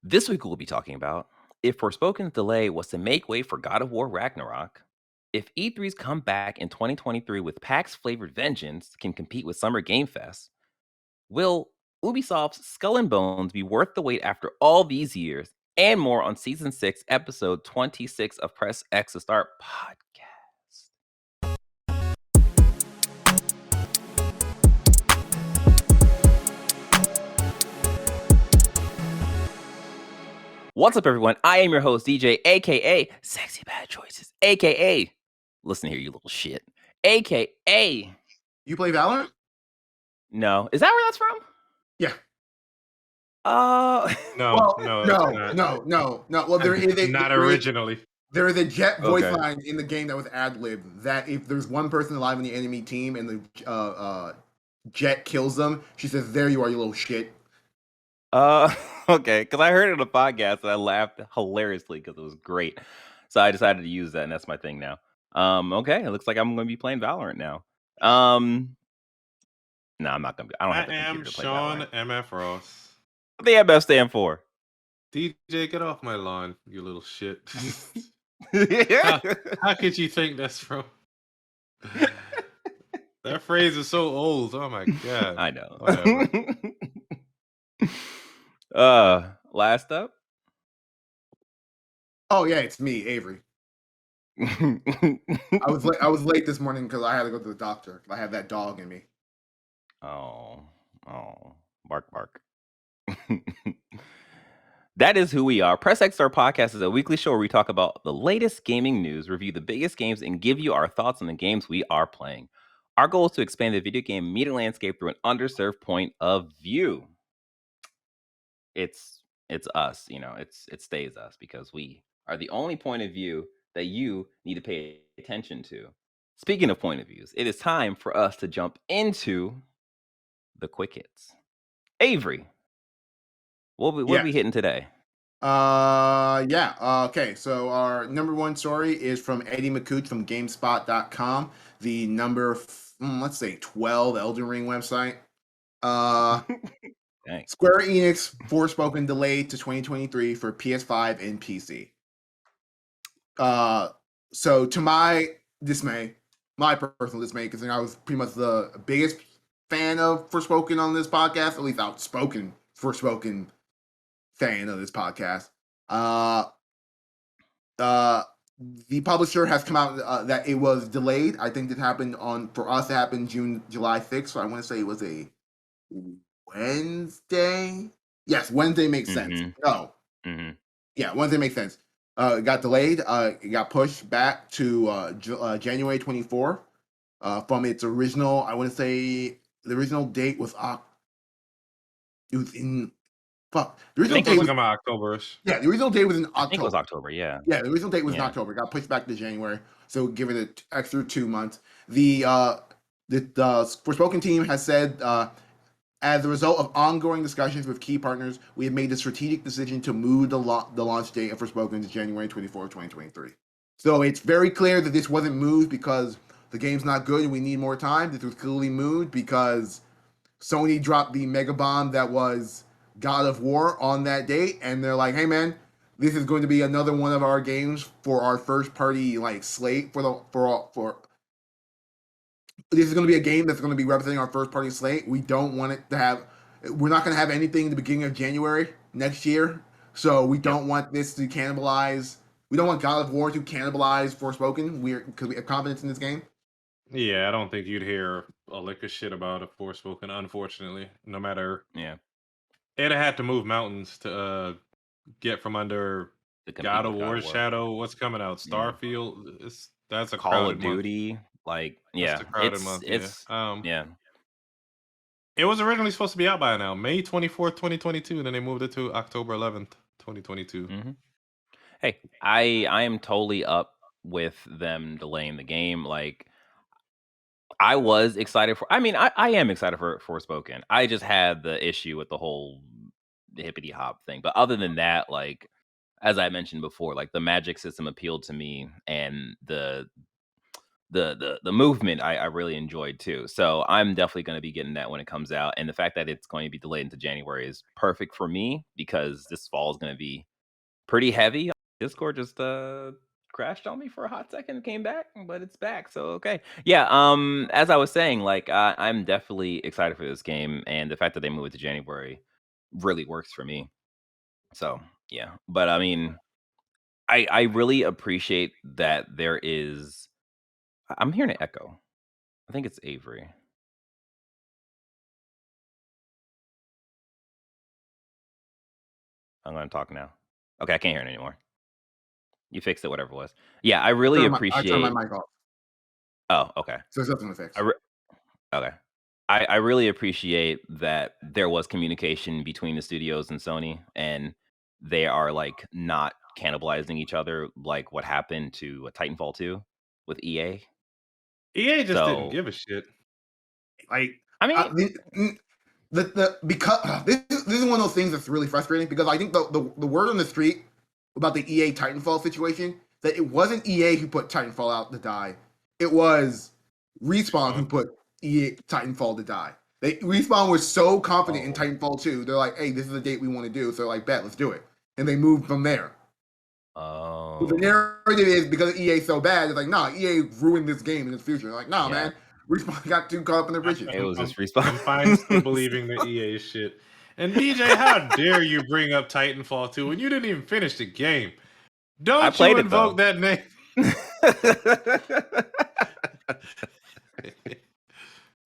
This week we'll be talking about if Forspoken's delay was to make way for God of War Ragnarok, if E3's comeback in 2023 with PAX flavored vengeance can compete with Summer Game Fest, will Ubisoft's Skull and Bones be worth the wait after all these years, and more on Season 6, Episode 26 of Press X to Start podcast. What's up, everyone? I am your host, DJ, aka Sexy Bad Choices, aka listen here, you little shit, aka You play Valorant? no. Is that where that's from? Yeah. No, No. Well, there is not originally. There is a Jet voice Okay. line in the game that was ad-libbed that if there's one person alive on the enemy team and the Jet kills them, she says, "There you are, you little shit." Okay, because I heard it on a podcast and I laughed hilariously because it was great. So I decided to use that, and that's my thing now. Okay, it looks like I'm going to be playing Valorant now. No, I'm not going to. I don't have the computer to play Sean Valorant. MF Ross. What the MF stand for? DJ, get off my lawn, you little shit. Yeah. How could you think that's from? That phrase is so old. Oh my god. I know. Whatever. Last up. Oh yeah, it's me, Avery. I was late this morning because I had to go to the doctor. I have that dog in me. Oh, bark. That is who we are. Press X Star Podcast is a weekly show where we talk about the latest gaming news, review the biggest games, and give you our thoughts on the games we are playing. Our goal is to expand the video game media landscape through an underserved point of view. It's us, it stays us because we are the only point of view that you need to pay attention to. Speaking of point of views, it is time for us to jump into the quick hits. Avery, what are we hitting today? Okay, so our number one story is from Eddie McCooch from Gamespot.com, the number, let's say 12 Elden Ring website. Square Enix Forspoken delayed to 2023 for PS5 and PC. So to my dismay, my personal dismay, because I was pretty much the biggest fan of Forspoken on this podcast, at least outspoken Forspoken fan of this podcast. The publisher has come out that it was delayed. I think it happened for us, it happened July 6th. So I want to say it was a Wednesday. Yes, Wednesday makes sense. No. Mm-hmm. Yeah, Wednesday makes sense. It got delayed. It got pushed back to January 24 from its original. I want to say the original date was it was in. Fuck. The original date was October-ish. Yeah, the original date was in October. I think it was October, yeah. Yeah, the original date was in October. It got pushed back to January, so give it an extra 2 months. The Forspoken team has said, as a result of ongoing discussions with key partners, we have made the strategic decision to move the launch date of Forspoken to January 24, 2023. So it's very clear that this wasn't moved because the game's not good and we need more time. This was clearly moved because Sony dropped the mega bomb that was God of War on that date, and they're like, "Hey, man, this is going to be another one of our games for our first party slate for this is going to be a game that's going to be representing our first party slate. We don't want it to have. We're not going to have anything in the beginning of January next year, so we don't want this to cannibalize. We don't want God of War to cannibalize Forspoken. Because we have confidence in this game." Yeah, I don't think you'd hear a lick of shit about a Forspoken, unfortunately. No matter. Yeah. It had to move mountains to get from under God of War's shadow. What's coming out? Starfield. That's a Call of Duty. It's a crowded month. It was originally supposed to be out by now, May 24th, 2022, and then they moved it to October 11th, 2022. Mm-hmm. Hey, I am totally up with them delaying the game. I was excited for. I mean, I am excited for Forspoken. I just had the issue with the whole hippity hop thing. But other than that, as I mentioned before, the magic system appealed to me, and the the movement I really enjoyed too. So I'm definitely going to be getting that when it comes out. And the fact that it's going to be delayed into January is perfect for me because this fall is going to be pretty heavy. Discord just crashed on me for a hot second and came back, but it's back. So okay. Yeah, as I was saying, like I'm definitely excited for this game, and the fact that they moved it to January really works for me. So yeah. But I mean, I really appreciate that there is I'm hearing an echo. I think it's Avery. I'm gonna talk now. Okay, I can't hear it anymore. You fixed it, whatever it was. Yeah, I really I turned my appreciate. mic off, Oh, okay. so there's nothing to I fix. re- okay. I really appreciate that there was communication between the studios and Sony, and they are like not cannibalizing each other like what happened to Titanfall 2 with EA. EA just didn't So give a shit. Like, I mean, the because this is one of those things that's really frustrating because I think the word on the street about the EA Titanfall situation that it wasn't EA who put Titanfall out to die. It was Respawn who put EA Titanfall to die. Respawn was so confident in oh, Titanfall 2, they're like, hey, this is the date we want to do. So they're like, bet, let's do it. And they moved from there. But the oh, narrative is because EA is so bad, it's like, nah, EA ruined this game in the future. They're like, nah, yeah, man, Respawn got too caught up in the riches. it was just I'm fine still respawn. believing the EA shit. And DJ, how dare you bring up Titanfall 2 when you didn't even finish the game? I Don't you played it invoke though. that name.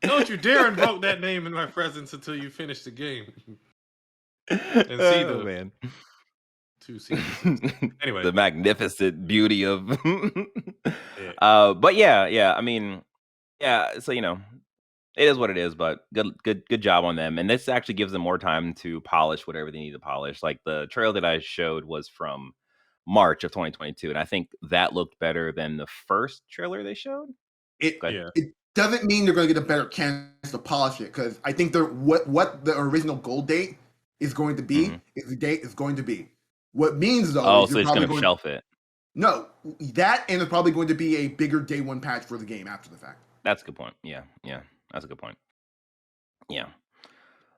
Don't you dare invoke that name in my presence until you finish the game and see Oh the man. 2 sequences. Anyway, The magnificent beauty of yeah. but yeah, I mean, yeah, so it is what it is, but good job on them. And this actually gives them more time to polish whatever they need to polish. Like the trail that I showed was from March of 2022, and I think that looked better than the first trailer they showed. It Good. Yeah. it doesn't mean they're going to get a better chance to polish it because I think they're what the original goal date is going to Hmm. be is the date is going to be. What means though Oh, is so you're it's probably gonna going shelf it. no that and there's probably going to be a bigger day one patch for the game after the fact. That's a good point. Yeah, that's a good point. Yeah.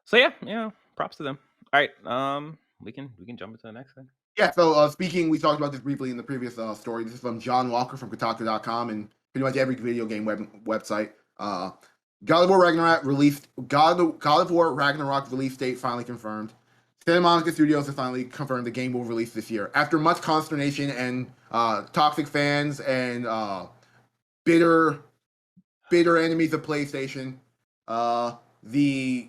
So yeah, props to them. All right, we can jump into the next thing. Yeah. So speaking, we talked about this briefly in the previous story. This is from John Walker from Kotaku.com and pretty much every video game website. God of War Ragnarok released. God of War Ragnarok release date finally confirmed. Santa Monica Studios has finally confirmed the game will release this year. After much consternation and toxic fans and bitter enemies of PlayStation, the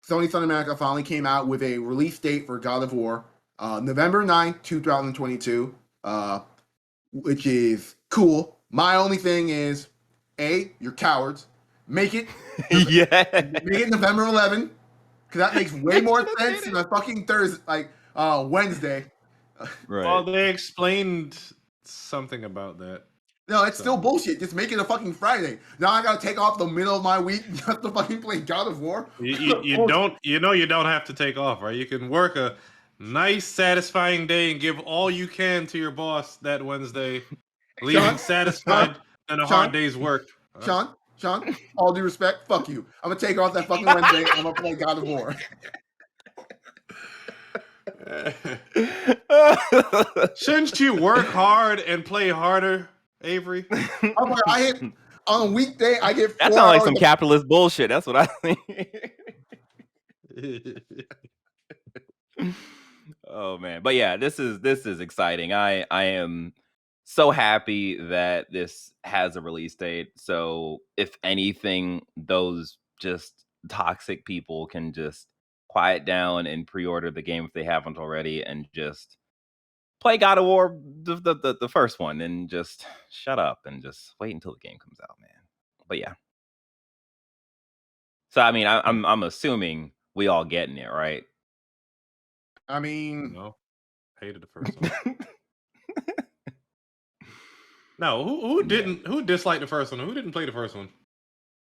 Sony Santa Monica finally came out with a release date for God of War, November 9th, 2022, which is cool. My only thing is, A, you're cowards. Make it Yeah. make it November 11th, because that makes way They more should have sense did than it. a fucking Thursday, like Wednesday. Well, Right. they explained something about that. No, it's still So bullshit. Just make it a fucking Friday. Now I gotta take off the middle of my week just to fucking play God of War. you don't you don't have to take off, right? You can work a nice, satisfying day and give all you can to your boss that Wednesday, leaving Sean, satisfied than a hard Sean, day's work. Sean, all due respect, fuck you. I'm gonna take off that fucking Wednesday and I'm gonna play God of War. Shouldn't you work hard and play harder, Avery? I hit on a weekday. I get That 4 sounds like hours. some capitalist bullshit. That's what I think. Oh man, but yeah, this is exciting. I am so happy that this has a release date. So if anything, those just toxic people can just quiet down and pre-order the game if they haven't already, and just play God of War the first one, and just shut up and just wait until the game comes out, man. But yeah, so I mean, I'm assuming we all getting it right. I mean, No, hated the first one. No, who Yeah. didn't? Who disliked the first one? Who didn't play the first one?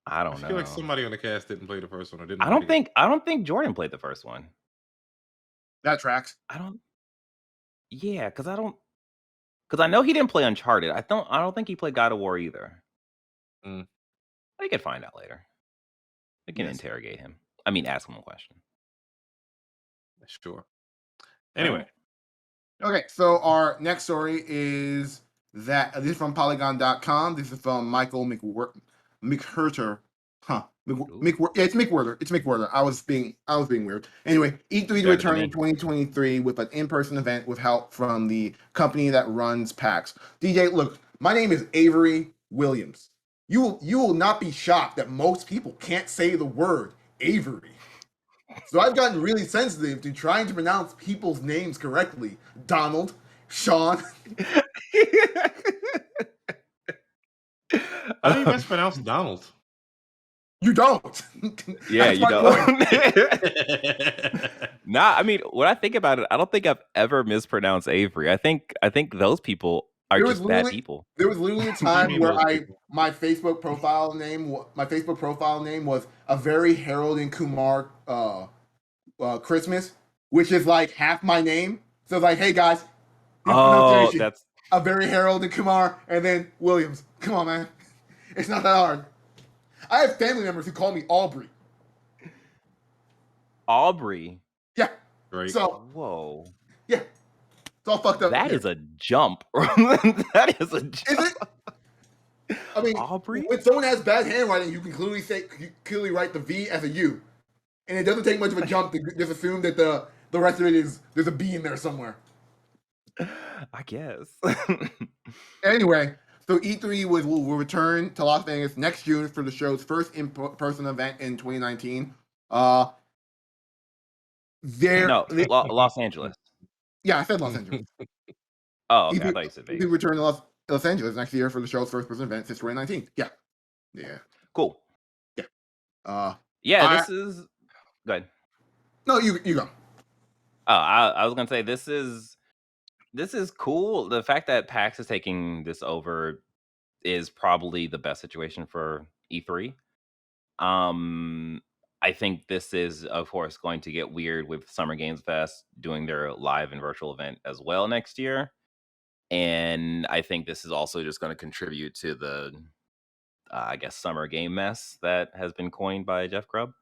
I I don't feel like know. somebody on the cast didn't play the first one or didn't I play don't the game. think I don't think Jordan played the first one. that tracks. I don't. Yeah, because I know he didn't play Uncharted. I don't think he played God of War either. We could find out later. We can interrogate him. I mean, ask him a question. Sure. Anyway. Okay, so our next story is that this is from Polygon.com. This is from Michael McHurter. Huh. It's McWhirter. It's McWhirter. I was being weird. Anyway, E3 returned in 2023 with an in-person event with help from the company that runs PAX. DJ, look, my name is Avery Williams. You will not be shocked that most people can't say the word Avery. So I've gotten really sensitive to trying to pronounce people's names correctly. Donald, Sean. How do you mispronounce Donald? You don't. Yeah, you don't. Nah, I mean, when I think about it, I don't think I've ever mispronounced Avery. I think those people are just bad people. There was literally a time where my Facebook profile name was a very Harold and Kumar Christmas, which is like half my name. So it's like, hey guys, that's a very Harold and Kumar, and then Williams. Come on, man, it's not that hard. I have family members who call me Aubrey. Aubrey. Yeah. Right. So whoa. Yeah. It's all fucked up. That is a jump. That is a jump. Is it? I mean, Aubrey? When someone has bad handwriting, you can clearly write the V as a U. And it doesn't take much of a jump to just assume that the rest of it is there's a B in there somewhere. I guess. Anyway, so E3 will return to Las Vegas next June for the show's first in-person event in 2019. Los Angeles. Yeah, I said Los Angeles. Oh, okay. I thought you said Vegas. E3 return to Los Angeles next year for the show's first person event since 2019. Yeah. Cool. Yeah. This is good. No, you go. Oh, I was gonna say this is cool. The fact that PAX is taking this over is probably the best situation for E3. I think this is, of course, going to get weird with Summer Games Fest doing their live and virtual event as well next year. And I think this is also just going to contribute to the, I guess, summer game mess that has been coined by Jeff Grubb.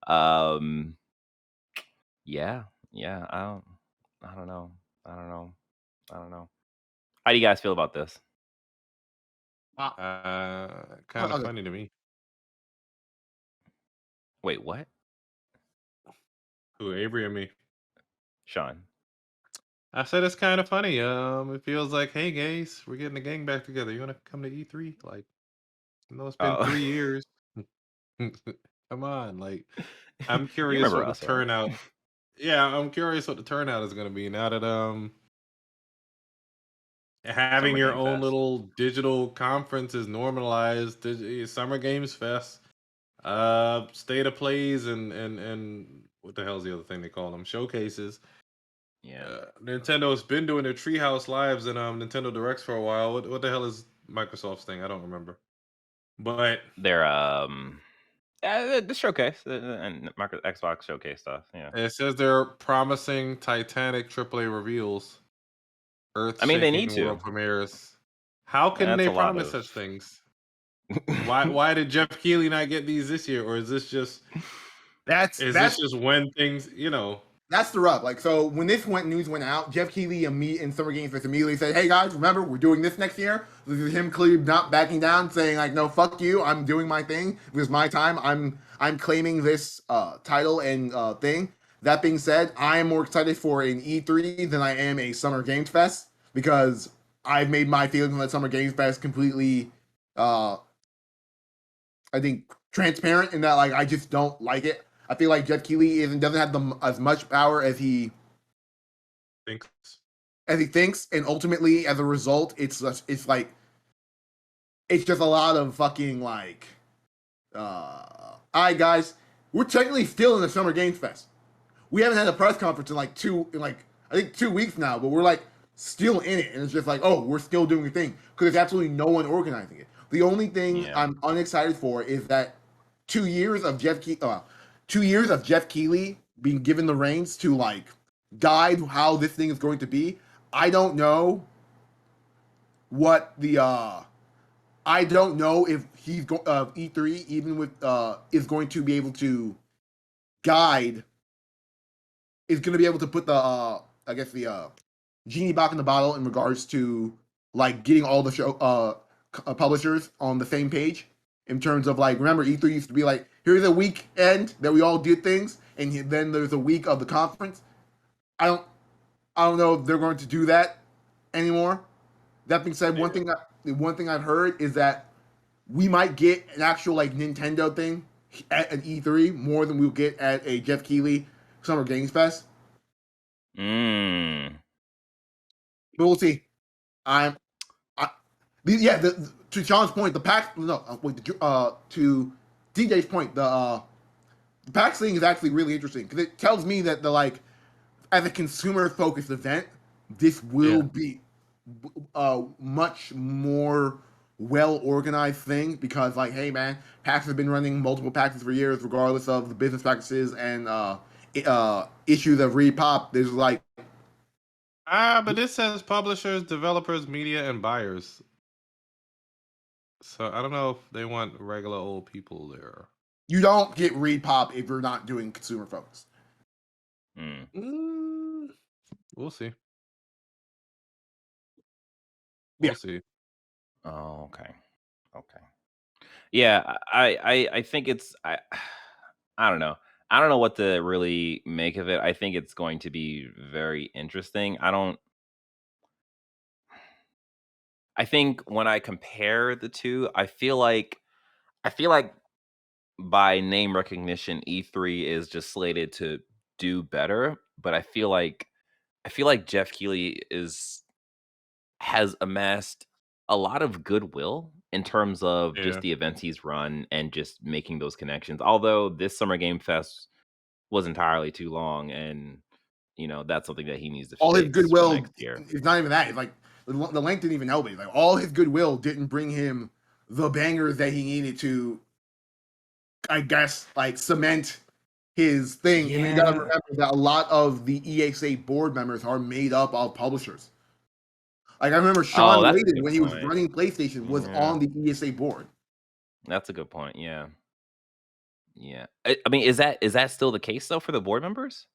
Yeah. I don't know. How do you guys feel about this? Kind of funny to me. Wait, what? Who, Avery or me? Sean. I said it's kind of funny. It feels like, hey guys, we're getting the gang back together. You want to come to E3? Like, I know it's been 3 years. Come on, like, I'm curious what the turnout. Yeah, I'm curious what the turnout is going to be now that having your own little digital conference is normalized. Summer Games Fest, state of plays, and what the hell is the other thing they call them? Showcases. Yeah, Nintendo's been doing their Treehouse Lives and Nintendo Directs for a while. What the hell is Microsoft's thing? I don't remember. But they're the showcase and Xbox showcase stuff. Yeah, it says they're promising Titanic AAA reveals. I mean, they need to. World premieres. How can they promise such things? Why did Jeff Keighley not get these this year, or is this just this just when things, That's the rub. Like, so when this news went out, Jeff Keighley and Summer Games Fest immediately said, "Hey guys, remember we're doing this next year." This is him clearly not backing down, saying like, "No, fuck you. I'm doing my thing. This is my time. I'm claiming this title and thing." That being said, I am more excited for an E3 than I am a Summer Games Fest because I've made my feelings on that Summer Games Fest completely, I think, transparent in that like I just don't like it. I feel like Jeff Keighley doesn't have as much power as he thinks, and ultimately, as a result, it's just a lot of fucking like. All right, guys, we're technically still in the Summer Games Fest. We haven't had a press conference in I think 2 weeks now, but we're like still in it, and it's just like, oh, we're still doing the thing because there's absolutely no one organizing it. The only thing I'm unexcited for is that 2 years of Jeff Keighley being given the reins to like guide how this thing is going to be. I don't know what the I don't know if E3 even with is going to be able to guide is going to be able to put the I guess the genie back in the bottle in regards to like getting all the show publishers on the same page in terms of like remember E3 used to be like here's a weekend that we all did things and then there's a week of the conference. I don't I don't know if they're going to do that anymore. That being said, Yeah. one thing I've heard is that we might get an actual like Nintendo thing at an E3 more than we'll get at a Jeff Keighley Summer Games Fest. Mm. But we'll see. I'm I, yeah. To Sean's point, the PAX no wait, to DJ's point, the PAX thing is actually really interesting because it tells me that the like as a consumer focused event, this will Yeah. be a much more well organized thing because like hey man, PAX has been running multiple PAXs for years regardless of the business practices and issues of ReedPop. There's like But this says publishers, developers, media, and buyers. So I don't know if they want regular old people there. you don't get ReedPop if you're not doing consumer focused. Mm. Mm, we'll see. Yeah, We'll see. Oh, okay. Okay. Yeah, I think it's I don't know. I don't know what to really make of it. I think it's going to be very interesting. I think when I compare the two, I feel like by name recognition, E3 is just slated to do better, but I feel like Jeff Keighley is has amassed a lot of goodwill in terms of just Yeah. the events he's run and just making those connections. Although this Summer Game Fest was entirely too long, and that's something that he needs to all his fix for goodwill next year. is not even that. It's like the length didn't even help it. Like all his goodwill didn't bring him the bangers that he needed to, I guess, like cement his thing. And then you gotta Yeah. remember that a lot of the EXA board members are made up of publishers. Like I remember Sean Oh, that's a Layden good when he was point. running PlayStation was Yeah, on the ESA board. that's a good point. Yeah, yeah. I mean, is that still the case though for the board members?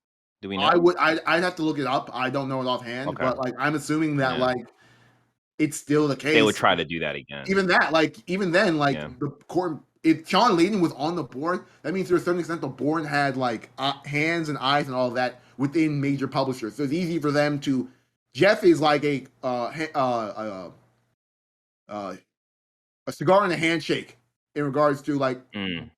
Do we know? I'd have to look it up. I don't know it offhand, Okay. but like I'm assuming that Yeah, like it's still the they would case. try to do that again. Even that, like even then, like Yeah. the court, if Sean Layden was on the board, that means to a certain extent the board had like hands and eyes and all of that within major publishers. So it's easy for them to. Jeff is like uh, a cigar and a handshake in regards to Mm,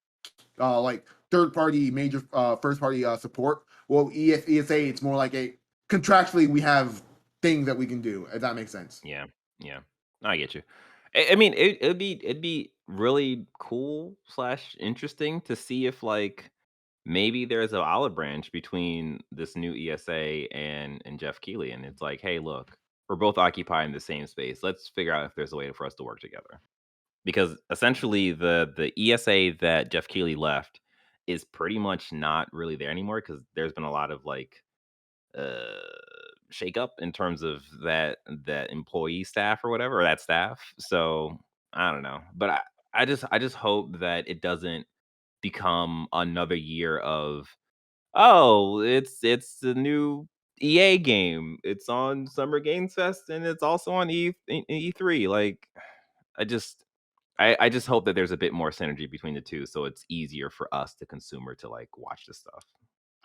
like third party major first party support. Well, ESA it's more like a contractually we have things that we can do if that makes sense. yeah. Yeah. I get you. I mean, it'd be really cool slash interesting to see if maybe there's an olive branch between this new ESA and Jeff Keighley, and it's like, hey, look, we're both occupying the same space. Let's figure out if there's a way for us to work together. Because essentially, the ESA that Jeff Keighley left is pretty much not really there anymore. Because there's been a lot of uh shakeup in terms of that employee staff or whatever or that staff. So I don't know, but I just hope that it doesn't become another year of oh, it's the new EA game. It's on Summer Games Fest and it's also on E3. Like I just I just hope that there's a bit more synergy between the two so it's easier for us the consumer to watch this stuff.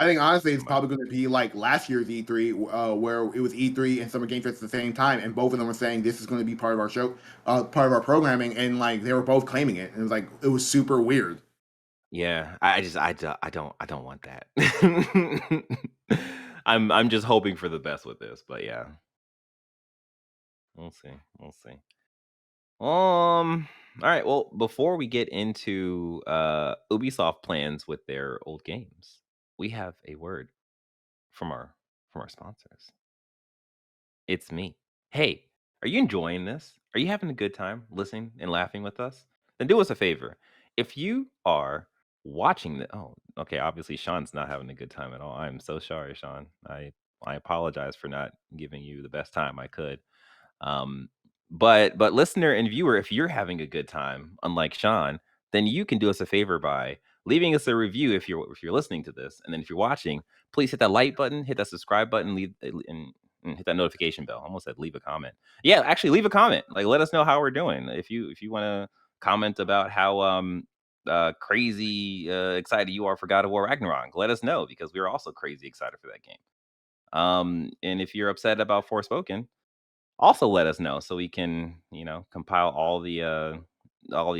I think honestly, it's In my probably going to be like last year's E3, where it was E3 and Summer Game Fest at the same time, and both of them were saying this is going to be part of our show, part of our programming, and like they were both claiming it, and it was like it was super weird. Yeah, I just I don't want that. I'm just hoping for the best with this, but yeah, we'll see. We'll see. All right. Well, before we get into Ubisoft plans with their old games, we have a word from our sponsors. It's me. Hey, are you enjoying this? Are you having a good time listening and laughing with us? Then do us a favor. If you are watching the okay, obviously Sean's not having a good time at all. I'm so sorry, Sean. I apologize for not giving you the best time I could. Um, But listener and viewer, if you're having a good time, unlike Sean, then you can do us a favor by leaving us a review if you're listening to this, and then if you're watching, please hit that like button, hit that subscribe button, and hit that notification bell. I almost said leave a comment. Yeah, actually leave a comment. Like let us know how we're doing. If you want to comment about how crazy excited you are for God of War Ragnarok, let us know because we're also crazy excited for that game. And if you're upset about Forspoken, also let us know so we can, compile all the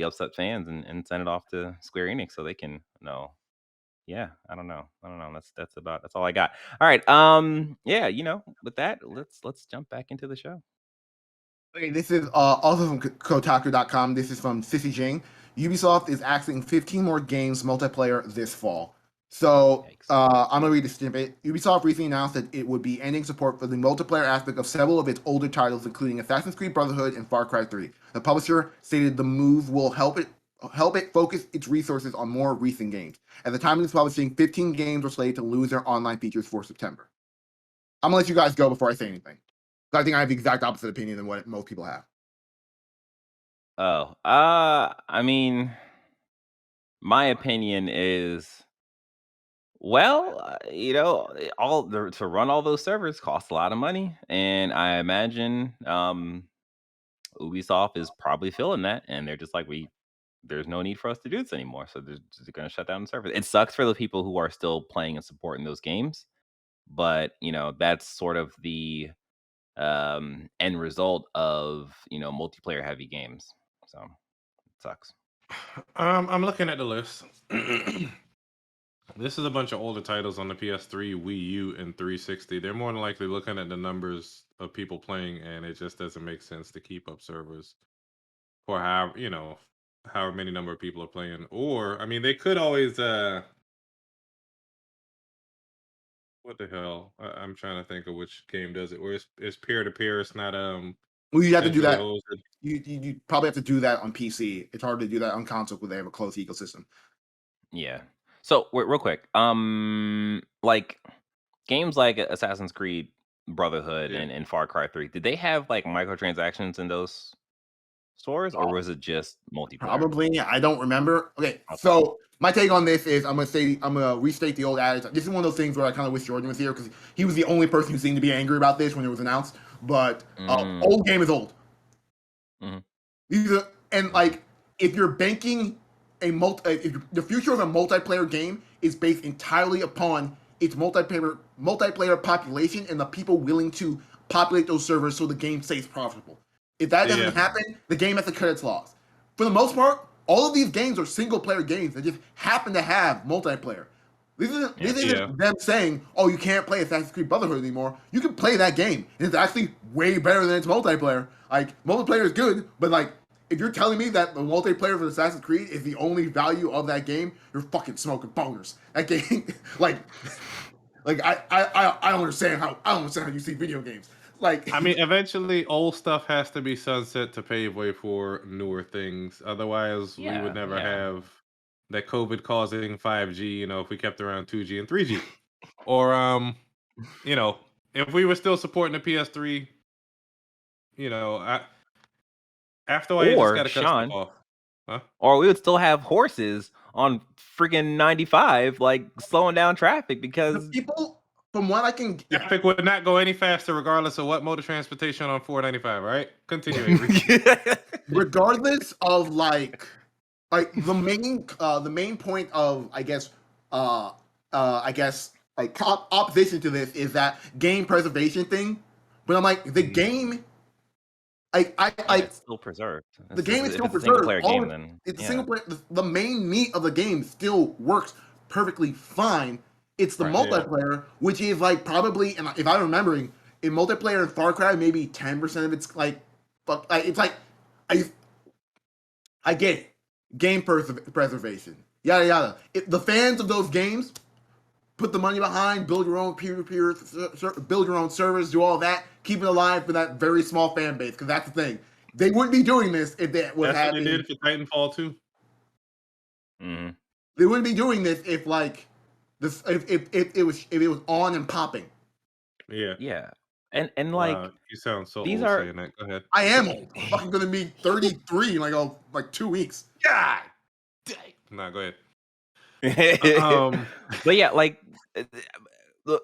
upset fans and send it off to Square Enix so they can know. Yeah, I don't know. I don't know. That's all I got. All right. Yeah, with that, let's jump back into the show. Okay, this is also from Kotaku.com. This is from Sissy Jing. Ubisoft is axing 15 more games multiplayer this fall. So Yikes. I'm gonna read the snippet. Ubisoft recently announced that it would be ending support for the multiplayer aspect of several of its older titles, including Assassin's Creed Brotherhood and Far Cry 3. The publisher stated the move will help it focus its resources on more recent games. At the time of this publishing, 15 games were slated to lose their online features for September. I'm gonna let you guys go before I say anything. I think I have the exact opposite opinion than what most people have. Oh, I mean, my opinion is, well, to run all those servers costs a lot of money, and I imagine Ubisoft is probably feeling that, and they're just like, there's no need for us to do this anymore, so they're just going to shut down the server. It sucks for the people who are still playing and supporting those games, but that's sort of the end result of multiplayer heavy games. So it sucks. I'm looking at the list. This is a bunch of older titles on the PS3, Wii U, and 360. They're more than likely looking at the numbers of people playing, and it just doesn't make sense to keep up servers for however many number of people are playing. Or, I mean, they could always what the hell? I'm trying to think of which game does it. Where it's peer to peer. It's not Well, you have to do centrally that. hosted. You probably have to do that on PC. It's hard to do that on console because they have a closed ecosystem. Yeah. So real quick, like games like Assassin's Creed Brotherhood Yeah. and Far Cry 3, did they have like microtransactions in those stores, or was it just multiplayer? Probably. I don't remember. Okay, Okay. so my take on this is I'm gonna restate the old adage. This is one of those things where I kind of wish Jordan was here because he was the only person who seemed to be angry about this when it was announced. But old game is old. Mhm. These are, and Mhm. like if you're banking if the future of a multiplayer game is based entirely upon its multiplayer population and the people willing to populate those servers so the game stays profitable. If that Yeah. doesn't happen, the game has to cut its loss. For the most part, all of these games are single player games that just happen to have multiplayer. This Yeah. isn't them saying, "Oh, you can't play Assassin's Creed Brotherhood anymore." You can play that game, and it's actually way better than its multiplayer. Like multiplayer is good, but like if you're telling me that the multiplayer for Assassin's Creed is the only value of that game, you're fucking smoking boners. That game, like, I don't understand how you see video games. Like, I mean, eventually, old stuff has to be sunset to pave way for newer things. Otherwise, we would Yeah. never Yeah. have that COVID causing 5G. If we kept around 2G and 3G, or you know, if we were still supporting the PS3, after a while, you just Or got to cut stuff Sean, off, huh? or we would still have horses on freaking 95, like slowing down traffic the because people, from what I can, Traffic would not go any faster, regardless of what mode of transportation on 495. Right? Continue, Avery. regardless of like the main point of uh I guess like opposition to this is that game preservation thing. But I'm like the Mhm. game yeah, it's still preserved. the game is If still it's a single preserved. player All game, of then it's a yeah. single player. The main meat of the game still works perfectly fine. It's the Right. Yeah. multiplayer, which is like probably, and if I'm remembering, in multiplayer in Far Cry, maybe 10% of it's like, but like it's like I I get it. Game preservation, yada yada. The fans of those games put the money behind, build your own peer-to-peer, build your own servers, do all that, keep it alive for that very small fan base. Because that's the thing, they wouldn't be doing this if that was That's what they happening. did for Titanfall too. Mhm. They wouldn't be doing this if like this if it was on and popping. Yeah. Yeah. And Wow, like you sound so these old are saying that. Go ahead. I am old. I'm fucking gonna be 33 in like 2 weeks. God dang. Nah, go ahead. but yeah, like uh,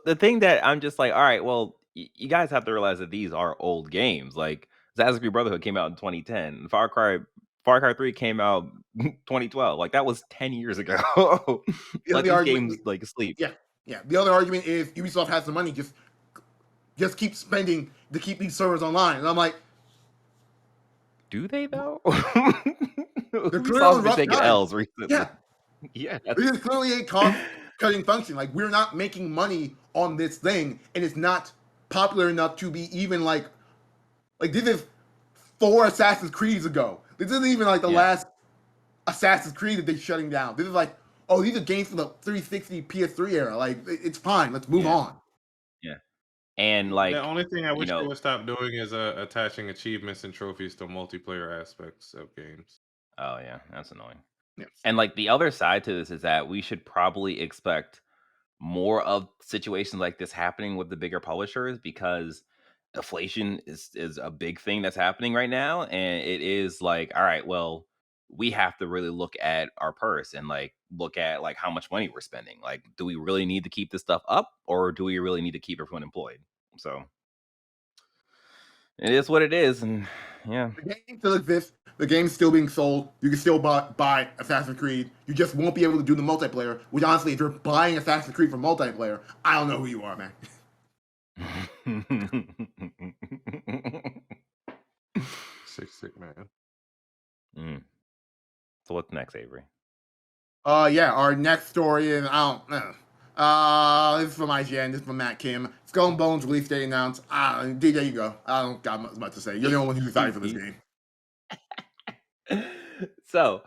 the thing that I'm just like, all right, well, you guys have to realize that these are old games. Like Assassin's Creed Brotherhood came out in 2010. Far Cry 3 came out 2012. Like that was 10 years ago. The Let other these argument, games like sleep. yeah. The other argument is Ubisoft has the money, just keep spending to keep these servers online. And I'm like, Do they though? they're clearly Ubisoft's on been rough taking times. L's recently. Yeah, Yeah. this is clearly a cost cutting function. Like we're not making money on this thing, and it's not popular enough to be even like this is 4 Assassin's Creeds ago. This isn't even like the Yeah. last Assassin's Creed that they're shutting down. This is like, oh, these are games from the 360 PS3 era. Like it's fine. Let's move Yeah. on. Yeah. And The like, only thing I you wish they know, would stop doing is attaching achievements and trophies to multiplayer aspects of games. oh yeah, that's annoying. Yes. And like the other side to this is that we should probably expect more of situations like this happening with the bigger publishers because inflation is a big thing that's happening right now, and it is like, all right, well, we have to really look at our purse and like look at like how much money we're spending. Like, do we really need to keep this stuff up, or do we really need to keep everyone employed? So it is what it is, and yeah. The game still exists. The game's still being sold. You can still buy Assassin's Creed. You just won't be able to do the multiplayer. Which honestly, if you're buying Assassin's Creed for multiplayer, I don't know who you are, man. Sick man. Mm. So what's next, Avery? Yeah, our next story is I don't know. This is from IGN. This is from Matt Kim. Skull and Bones release date announced. DJ, you go. I don't got much to say. You're the only one who's excited for this game. So,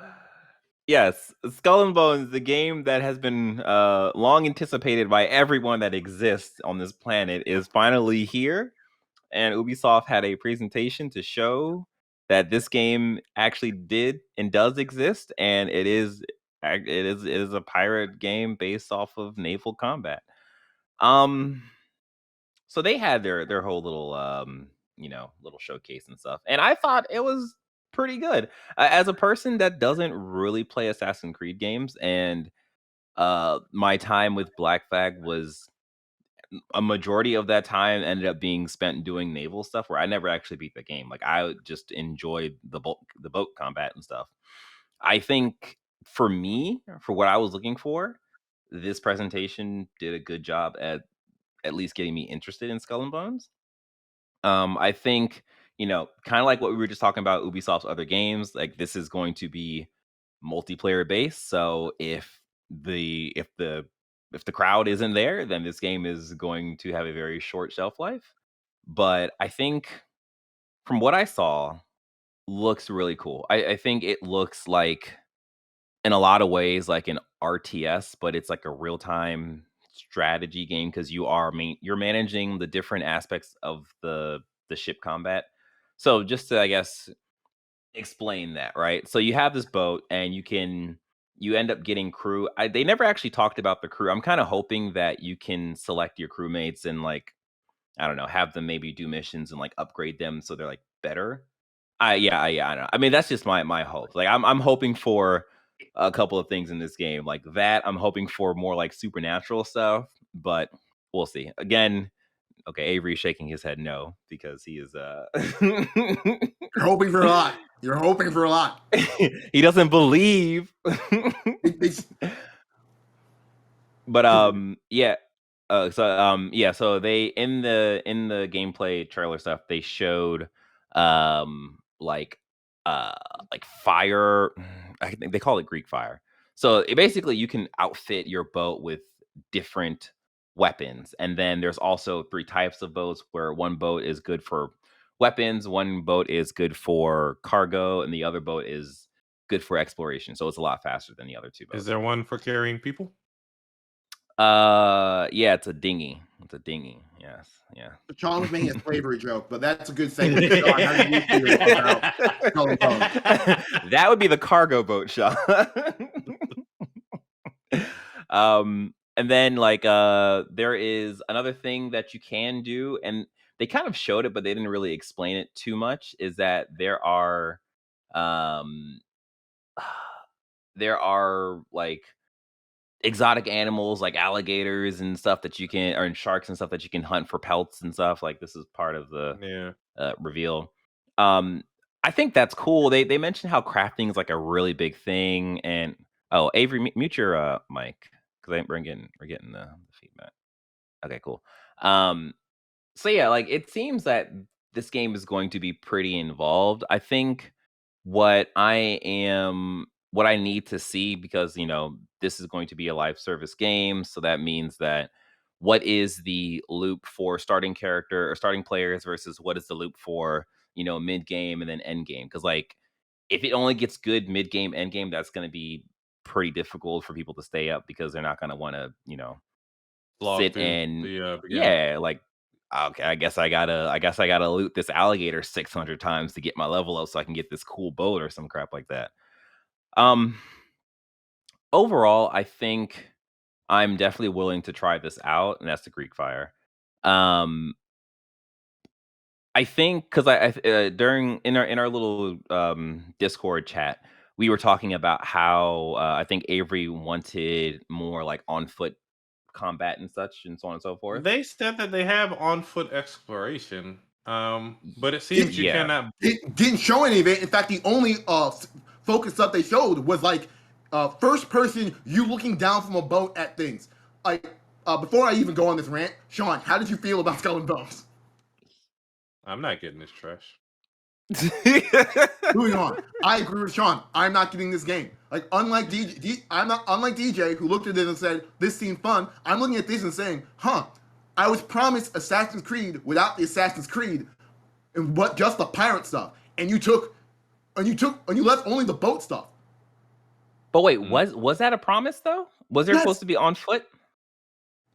yes, Skull and Bones, the game that has been long anticipated by everyone that exists on this planet, is finally here. And Ubisoft had a presentation to show that this game actually did and does exist, and it is a pirate game based off of naval combat. Um, so they had their whole little little showcase and stuff, and I thought it was pretty good. As a person that doesn't really play Assassin's Creed games, and my time with Black Flag was a majority of that time ended up being spent doing naval stuff where I never actually beat the game. Like I just enjoyed the boat combat and stuff. I think for me, for what I was looking for, this presentation did a good job at least getting me interested in Skull and Bones. I think, kind of like what we were just talking about Ubisoft's other games, like this is going to be multiplayer based. So if the crowd isn't there, then this game is going to have a very short shelf life. But I think from what I saw, looks really cool. I think it looks like in a lot of ways like an RTS, but it's like a real time strategy game because you're managing the different aspects of the ship combat. So just to, I guess, explain that, right? So you have this boat and you end up getting crew. They never actually talked about the crew. I'm kind of hoping that you can select your crewmates and like, I don't know, have them maybe do missions and like upgrade them so they're like better. I don't know. I mean, that's just my hope. Like I'm hoping for a couple of things in this game. Like that, I'm hoping for more like supernatural stuff, but we'll see. Again, okay, Avery's shaking his head no because he is You're hoping for a lot. You're hoping for a lot. he doesn't believe. It's But yeah. So they in the gameplay trailer stuff they showed like fire. I think they call it Greek fire. So basically you can outfit your boat with different weapons, and then there's also three types of boats where one boat is good for weapons, one boat is good for cargo, and the other boat is good for exploration. So it's a lot faster than the other two Is boats. there one for carrying people? Yeah, it's a dinghy. It's a dinghy. Yes, yeah. Sean was making a slavery joke, but that's a good segue. Sean, how do you feel about Skull and Bones? That would be the cargo boat, Sean. And then like there is another thing that you can do, and they kind of showed it, but they didn't really explain it too much. Is that um, there are like exotic animals like alligators and stuff that you can, or and sharks and stuff that you can hunt for pelts and stuff. Like this is part of the Yeah. reveal. Um, I think that's cool. They mentioned how crafting is like a really big thing. And oh, Avery, mute your mic because we're getting the feedback. Okay, cool. Um, so yeah, like it seems that this game is going to be pretty involved. I think what I need to see, because this is going to be a live service game, so that means that what is the loop for starting character or starting players versus what is the loop for mid game and then end game? Because like if it only gets good mid game, end game, that's going to be pretty difficult for people to stay up because they're not going to want to Log sit through and the beginning. yeah, like okay, I guess I gotta loot this alligator 600 times to get my level up so I can get this cool boat or some crap like that. Um, Overall, I think I'm definitely willing to try this out, and that's the Greek Fire. Um, I think because during in our little Discord chat, we were talking about how I think Avery wanted more like on foot combat and such, and so on and so forth. They said that they have on foot exploration, but it Didn't seems you Yeah. cannot. it didn't show any of it. In fact, the only focus stuff they showed was like first person, you looking down from a boat at things. Like before I even go on this rant, Sean, how did you feel about Skull and Bones? I'm not getting this trash. Moving on, I agree with Sean. I'm not getting this game. Like unlike unlike DJ who looked at this and said this seemed fun. I'm looking at this and saying, huh, I was promised Assassin's Creed without the Assassin's Creed and what just the pirate stuff, and you left only the boat stuff. But wait, was that a promise though? Was there supposed Yes. to be on foot?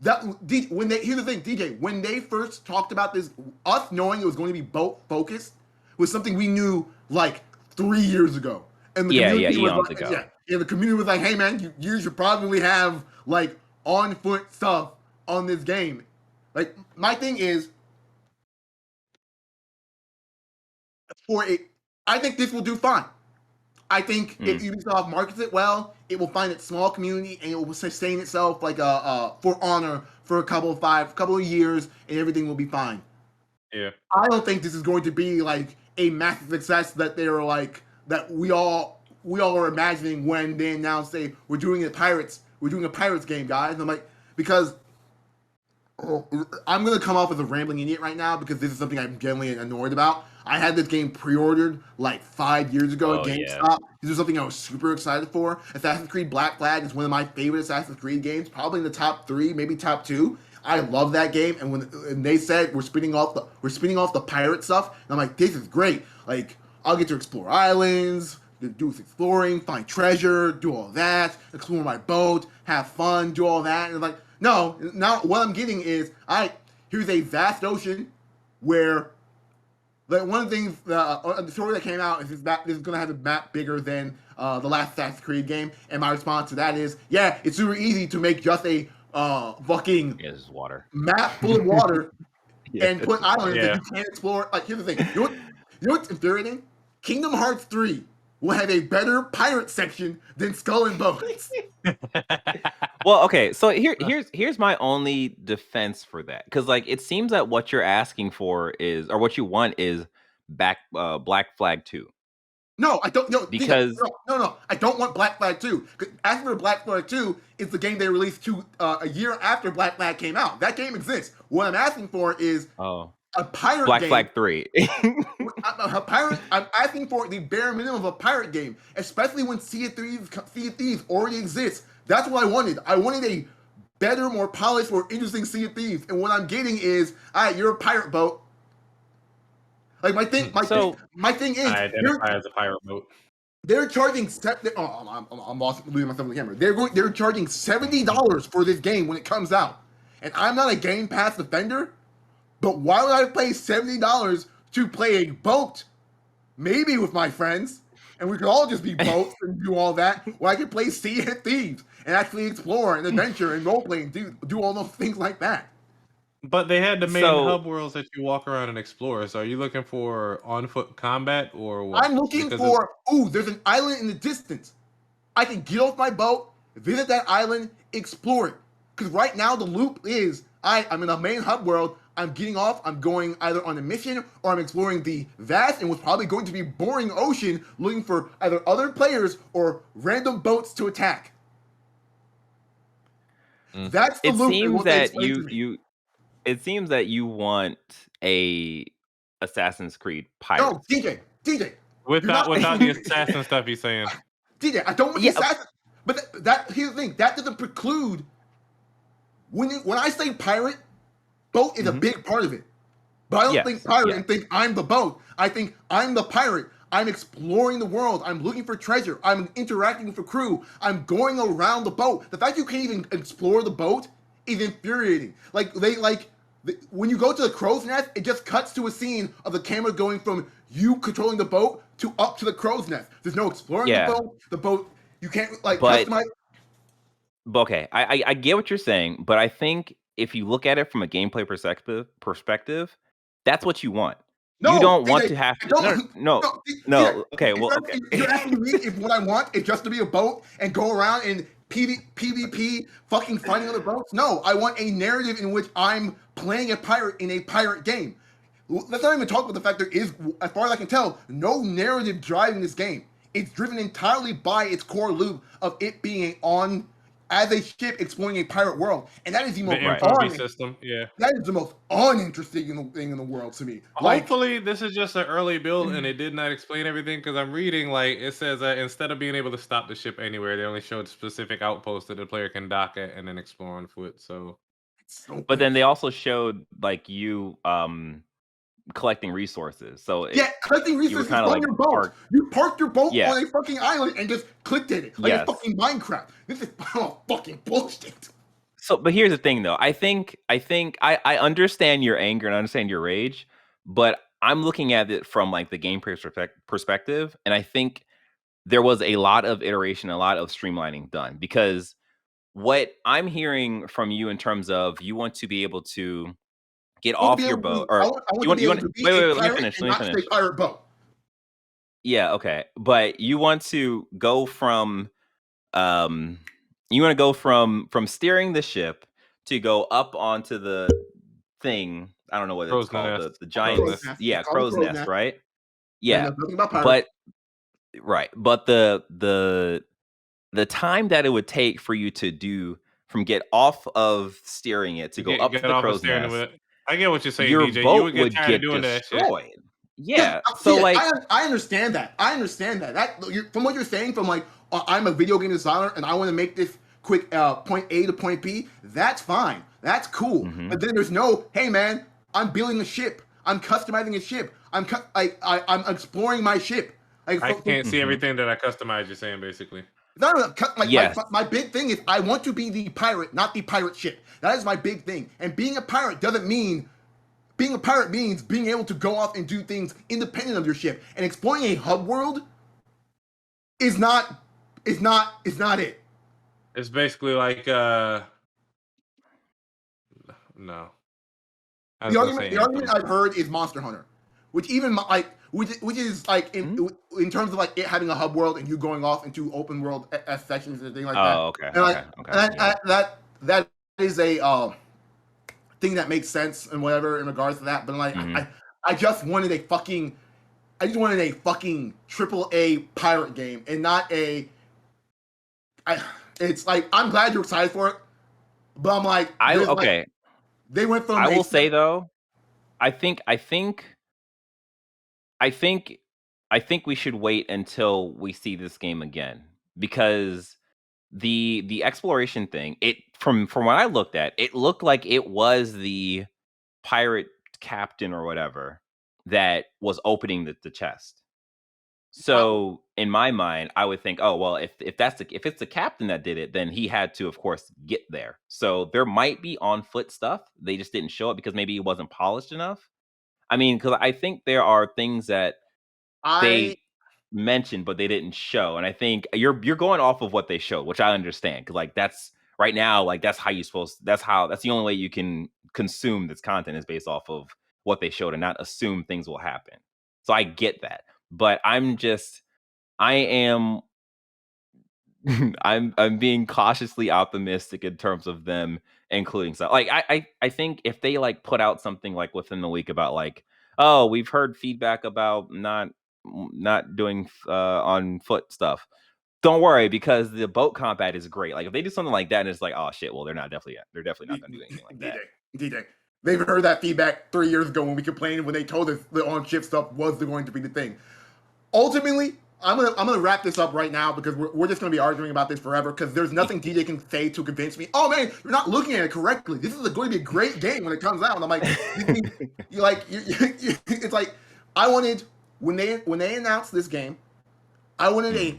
Here's the thing, DJ. When they first talked about this, us knowing it was going to be boat focused was something we knew like 3 years ago, and the Yeah, community was eons like, ago. yeah, the community was like, hey man, you should probably have like on foot stuff on this game. Like my thing is for it, I think this will do fine. I think if Ubisoft markets it well, it will find its small community and it will sustain itself like For Honor for a couple of years, and everything will be fine. Yeah. I don't think this is going to be like a massive success that they were like that we all are imagining when they announced, say, we're doing a Pirates game, guys. And I'm like, because I'm gonna come off as a rambling idiot right now because this is something I'm genuinely annoyed about. I had this game pre-ordered like 5 years ago at GameStop. Yeah. This was something I was super excited for. Assassin's Creed Black Flag is one of my favorite Assassin's Creed games, probably in the top 3, maybe top 2. I love that game, and when they said we're spinning off the pirate stuff, and I'm like, this is great. Like, I'll get to explore islands, do some exploring, find treasure, do all that, explore my boat, have fun, do all that, and I'm like, no. Now what I'm getting is, here's a vast ocean where, like, one of the things, the story that came out is this is going to have a map bigger than the last Assassin's Creed game, and my response to that is, yeah, it's super easy to make just a fucking water map full of water yeah, and put islands yeah. that you can't explore. Like, here's the thing. You know what's infuriating? Kingdom Hearts 3 will have a better pirate section than Skull and Bones. Well, okay, so here's my only defense for that, because like it seems that what you're asking for is, or what you want is Black Flag 2. No, I don't. No, because no, I don't want Black Flag 2. After Black Flag 2 is the game they released a year after Black Flag came out. That game exists. What I'm asking for is a pirate Black game. Flag 3. I'm asking for the bare minimum of a pirate game, especially when Sea of Thieves already exists. That's what I wanted. I wanted a better, more polished, more interesting Sea of Thieves, and what I'm getting is, all right, you're a pirate boat. Like my thing is, I identify as a pirate boat. They're charging. I'm losing myself on the camera. They're charging $70 for this game when it comes out, and I'm not a Game Pass defender. But why would I pay $70 to play a boat? Maybe with my friends, and we could all just be boats and do all that. Or I could play Sea of Thieves and actually explore and adventure and roleplay and do all those things like that. But they had the main So hub worlds that you walk around and explore. So are you looking for on foot combat or what? I'm looking Because it, for, ooh, there's an island in the distance. I can get off my boat, visit that island, explore it. Because right now the loop is I'm in the main hub world. I'm getting off. I'm going either on a mission or I'm exploring the vast and what's probably going to be boring ocean, looking for either other players or random boats to attack. mm. That's the it loop and seems what they that explained to me. it seems that you want a Assassin's Creed No, Pirates. DJ, you're Without not. without the assassin stuff, he's saying. DJ, I don't want the Yeah. assassin. But that here's the thing. That doesn't preclude when I say pirate, boat is a Mhm. big part of it. But I don't Yes. think pirate Yes. and think I'm the boat. I think I'm the pirate. I'm exploring the world. I'm looking for treasure. I'm interacting with the crew. I'm going around the boat. The fact you can't even explore the boat is infuriating. When you go to the crow's nest, it just cuts to a scene of the camera going from you controlling the boat to up to the crow's nest. There's no exploring the Yeah. boat. The boat you can't like But customize. okay, I get what you're saying, but I think if you look at it from a gameplay perspective, that's what you want. You No, don't want DJ, to have I to no, don't. no, No, DJ, no. Okay, well, okay. you're asking me if what I want is just to be a boat and go around and PvP fucking fighting other boats? No, I want a narrative in which I'm playing a pirate in a pirate game. Let's not even talk about the fact there is, as far as I can tell, no narrative driving this game. It's driven entirely by its core loop of it being on as a ship exploring a pirate world, and that is the The most Right. infantry system, yeah. that is the most uninteresting thing in the world to me. Like, Hopefully, this is just an early build and it did not explain everything because I'm reading like it says that instead of being able to stop the ship anywhere, they only showed specific outposts that the player can dock at and then explore on foot. So so, But then they also showed like you collecting resources. So yeah, collecting you were resources kind of from like your boat. parked. You parked your boat Yeah. on a fucking island and just clicked at it like it's Yes. fucking Minecraft. This is fucking bullshit. So, but here's the thing, though. I understand your anger and I understand your rage, but I'm looking at it from like the game perspective, and I think there was a lot of iteration, a lot of streamlining done because what I'm hearing from you in terms of you want to be able to get I want to off be your able boat, to. or I want to be you able want to be wait, a wait, wait, let me pirate finish. and Let me not just a finish. pirate boat. Yeah, okay, but you want to go from you want to go from steering the ship to go up onto the thing. I don't know what it's crow's called. nest, The crow's giant, Crow's nest. nest. It's yeah, called a crow's crow's nest, nest. right? Then Yeah, there's nothing about pirates. but right, but the time that it would take for you to do from get off of steering it to go up to Get the off of crow's steering with nest, it. I get what you're saying, your DJ. You boat would get would tired of get doing that shit. destroyed. Yeah, Yeah, so yeah, like, I understand that. I understand that. From what you're saying, from like I'm a video game designer and I want to make this quick point A to point B. That's fine. That's cool. mhm. But then there's no, hey man, I'm building a ship. I'm customizing a ship. I'm exploring my ship. Like I can't see Mhm. everything that I customize. You're saying basically. not really like Yes. my big thing is I want to be the pirate, not the pirate ship. That is my big thing. And being a pirate doesn't mean being a pirate means being able to go off and do things independent of your ship. And exploring a hub world is not it. It's basically like no. I was The gonna argument say the argument Anthem. I've heard is Monster Hunter, which even like which is like Mhm. in terms of like it having a hub world and you going off into open world sections and things like that. Oh, okay, And like okay, okay, and yeah. that is a thing that makes sense and whatever in regards to that. But like Mhm. I just wanted a fucking I just wanted a fucking triple A pirate game and not a it's like I'm glad you're excited for it, but I'm like I there's like okay. they went from I a will say though, I think I think I think I think we should wait until we see this game again because the exploration thing, it from what I looked at, it looked like it was the pirate captain or whatever that was opening the chest. So in my mind, I would think, oh well, if it's the captain that did it, then he had to, of course, get there. So there might be on foot stuff. They just didn't show it because maybe it wasn't polished enough. I mean, because I think there are things that I they mentioned, but they didn't show, and I think you're going off of what they showed, which I understand because like that's right now, like that's how you supposed. That's the only way you can consume this content is based off of what they showed and not assume things will happen. So I get that. But I am I'm being cautiously optimistic in terms of them including stuff. Like I think if they like put out something like within the week about like, oh, we've heard feedback about not doing on foot stuff. Don't worry because the boat combat is great. Like if they do something like that and it's like, oh shit, well they're definitely not gonna do anything like that. DJ. They've heard that feedback 3 years ago when we complained when they told us the on-chip stuff was going to be the thing. Ultimately, I'm gonna wrap this up right now because we're just gonna be arguing about this forever because there's nothing DJ can say to convince me. Oh man, you're not looking at it correctly. This is going to be a great game when it comes out. And I'm like, it's like I wanted when they announced this game, I wanted a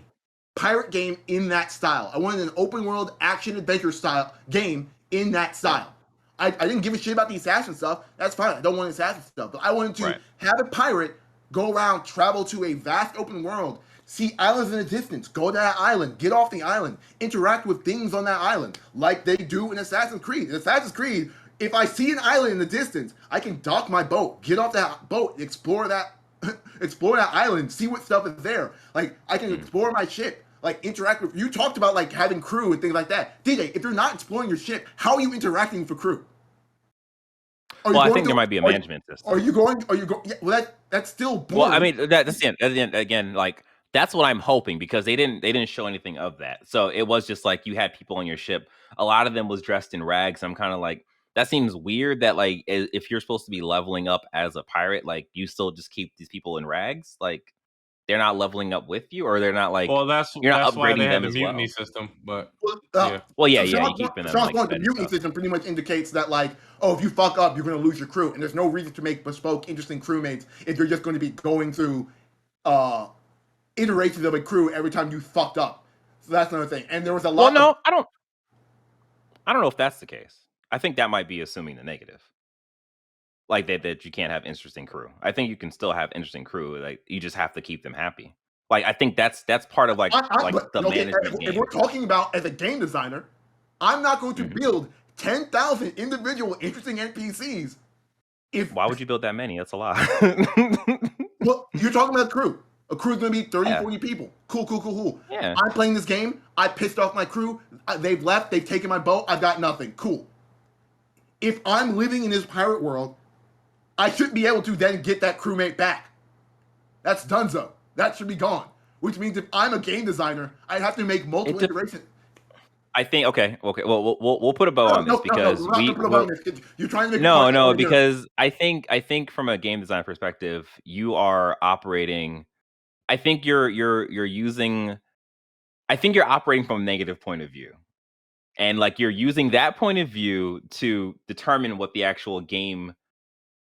pirate game in that style. I wanted an open world action adventure style game in that style. I didn't give a shit about the assassin stuff. That's fine. I don't want assassin stuff, but I wanted to have a pirate go around, travel to a vast open world, see islands in the distance, go to that island, get off the island, interact with things on that island, like they do in Assassin's Creed. In Assassin's Creed, if I see an island in the distance, I can dock my boat, get off that boat, explore that island, see what stuff is there. Like I can explore my ship, like interact with. You talked about like having crew and things like that. DJ, if you're not exploring your ship, how are you interacting with the crew? Well, I think there might be a management system. Are you going? Yeah, well, that's still boring. Well, I mean, that's the end. Again, like that's what I'm hoping because they didn't show anything of that. So it was just like you had people on your ship. A lot of them was dressed in rags. I'm kind of like that seems weird that like if you're supposed to be leveling up as a pirate, like you still just keep these people in rags. Like they're not leveling up with you, or they're not like Well, you're not that's why upgrading they had them the as mutiny well. system. But yeah, you keeping them like the mutiny system pretty much indicates that like, oh, if you fuck up, you're going to lose your crew, and there's no reason to make bespoke, interesting crewmates if you're just going to be going through iterations of a crew every time you fucked up. So that's another thing. And there was a lot. Well, no, I don't know if that's the case. I think that might be assuming the negative. Like that you can't have interesting crew. I think you can still have interesting crew. Like you just have to keep them happy. Like I think that's part of the management game. If we're talking about as a game designer, I'm not going to build 10,000 individual interesting NPCs. Why would you build that many? That's a lot. Well, you're talking about a crew. A crew's going to be 30, 40 people. Cool. Yeah. I'm playing this game. I pissed off my crew. They've left. They've taken my boat. I've got nothing. Cool. If I'm living in this pirate world, I should be able to then get that crewmate back. That's donezo. That should be gone. Which means if I'm a game designer, I'd have to make multiple iterations. I think okay. Well, we'll put a bow on this because you're trying to make no because I think from a game design perspective, you are operating. I think you're using. I think you're operating from a negative point of view, and like you're using that point of view to determine what the actual game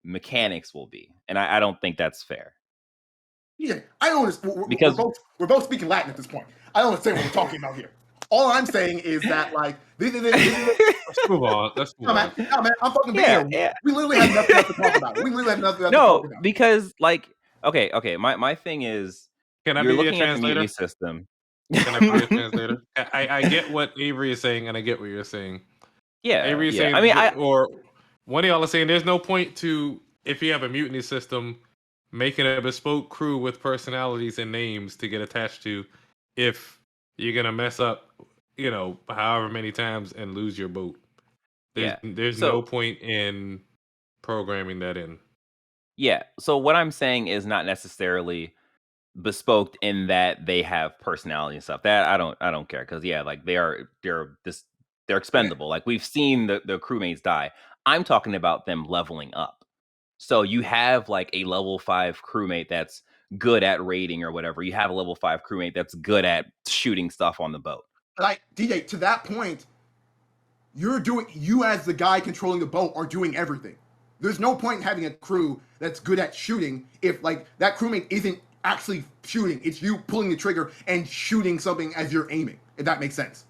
mechanics will be, and I don't think that's fair. Yeah, I don't understand. Because we're both speaking Latin at this point. I don't understand what we're talking about here. All I'm saying is that like this is let's move on. No, man, I'm fucking being here. We literally have nothing else to talk about. We literally have nothing else to talk about. Because like okay. My thing is, can I you're be looking a at the translator? mutiny system. Can I be a translator? I get what Avery is saying, and I get what you're saying. Yeah, Avery is saying, or one of y'all is saying, there's no point to if you have a mutiny system making a bespoke crew with personalities and names to get attached to if you're gonna mess up, however many times and lose your boat. There's no point in programming that in. Yeah. So what I'm saying is not necessarily bespoke in that they have personality and stuff. That I don't care because like they're expendable. Like we've seen the crewmates die. I'm talking about them leveling up. So you have like a level 5 crewmate that's good at raiding or whatever. You have a level 5 crewmate that's good at shooting stuff on the boat. Like DJ, to that point, you as the guy controlling the boat are doing everything. There's no point in having a crew that's good at shooting if like that crewmate isn't actually shooting. It's you pulling the trigger and shooting something as you're aiming. If that makes sense.